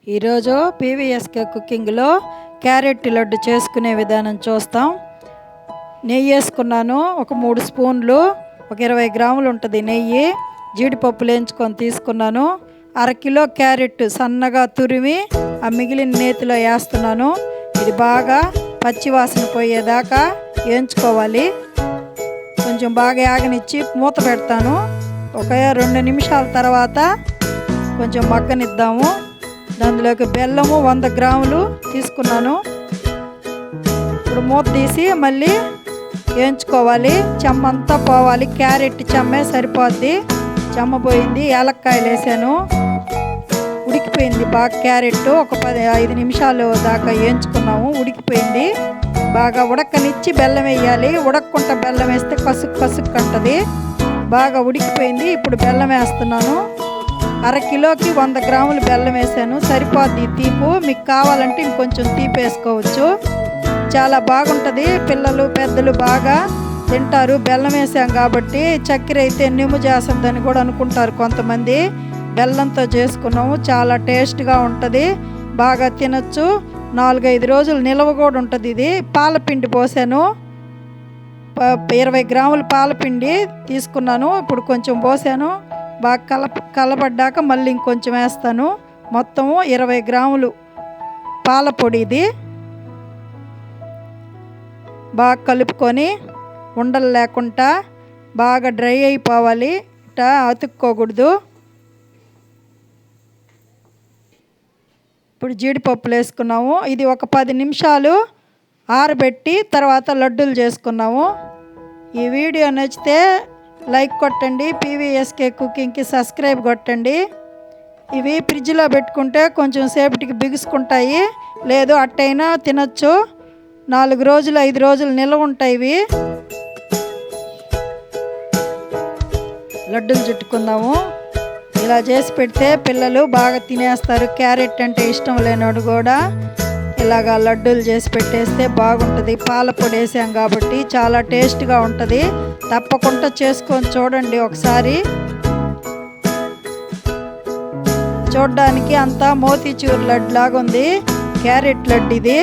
ఈరోజు PVSK కుకింగ్లో carrot laddu చేసుకునే విధానం చూస్తాం. నెయ్యి వేసుకున్నాను, ఒక 3 స్పూన్లు, ఒక 20 గ్రాములు ఉంటుంది నెయ్యి. జీడిపప్పులు వేయించుకొని తీసుకున్నాను. అరకిలో క్యారెట్ సన్నగా తురిమి ఆ మిగిలిన నేతిలో వేస్తున్నాను. ఇది బాగా పచ్చివాసన పోయేదాకా వేయించుకోవాలి. కొంచెం బాగా ఆగనిచ్చి మూత పెడతాను. ఒక 2 నిమిషాల తర్వాత కొంచెం మగ్గనిద్దాము. దానిలోకి బెల్లము 100 గ్రాములు తీసుకున్నాను. ఇప్పుడు మూత తీసి మళ్ళీ వేయించుకోవాలి. చెమ్మంతా పోవాలి. క్యారెట్ చెమ్మే సరిపోద్ది. చెమ్మ పోయింది. యాలక్కాయలు వేసాను. ఉడికిపోయింది బాగా క్యారెట్. ఒక 5 నిమిషాలు దాకా వేయించుకున్నాము. ఉడికిపోయింది. బాగా ఉడకనిచ్చి బెల్లం వేయాలి. ఉడకకుండా బెల్లం వేస్తే కసుక్కు అంటది. బాగా ఉడికిపోయింది. ఇప్పుడు బెల్లం వేస్తున్నాను. అరకిలోకి 100 గ్రాములు బెల్లం వేసాను. సరిపోద్ది తీపు. మీకు కావాలంటే ఇంకొంచెం తీపి వేసుకోవచ్చు. చాలా బాగుంటుంది. పిల్లలు పెద్దలు బాగా తింటారు. బెల్లం వేసాం కాబట్టి. చక్కెర అయితే నిమ్ము చేస్తుందని కూడా అనుకుంటారు కొంతమంది. బెల్లంతో చేసుకున్నాము. చాలా టేస్ట్గా ఉంటుంది. బాగా తినచ్చు. 4-5 రోజులు నిల్వ కూడా ఉంటుంది. ఇది పాలపిండి పోసాను. 20 గ్రాముల పాలపిండి తీసుకున్నాను. ఇప్పుడు కొంచెం పోసాను. బాగా కలబడ్డాక మళ్ళీ ఇంకొంచెం వేస్తాను. మొత్తము 20 గ్రాములు పాల పొడి. ఇది బాగా కలుపుకొని ఉండలు లేకుండా బాగా డ్రై అయిపోవాలి. ఇట్లా అతుక్కోకూడదు. ఇప్పుడు జీడిపప్పులు వేసుకున్నాము. ఇది ఒక 10 నిమిషాలు ఆరబెట్టి తర్వాత లడ్డూలు చేసుకున్నాము. ఈ వీడియో నచ్చితే లైక్ కొట్టండి. పీవీఎస్కే కుకింగ్కి సబ్స్క్రైబ్ కొట్టండి. ఇవి ఫ్రిడ్జ్లో పెట్టుకుంటే కొంచెం సేపటికి బిగుసుకుంటాయి. లేదు అట్టయినా తినచ్చు. 4 రోజులు 5 రోజులు నిల్వ ఉంటాయి. ఇవి లడ్డూలు చుట్టుకుందాము. ఇలా చేసి పెడితే పిల్లలు బాగా తినేస్తారు. క్యారెట్ అంటే ఇష్టం లేనివాడు కూడా ఇలాగా లడ్డూలు చేసి పెట్టేస్తే బాగుంటుంది. పాల పొడి వేసాం కాబట్టి చాలా టేస్ట్గా ఉంటుంది. తప్పకుండా చేసుకొని చూడండి ఒకసారి. చూడడానికి అంతా మోతీచూర్ లడ్డు లాగా ఉంది. క్యారెట్ లడ్డు ఇది.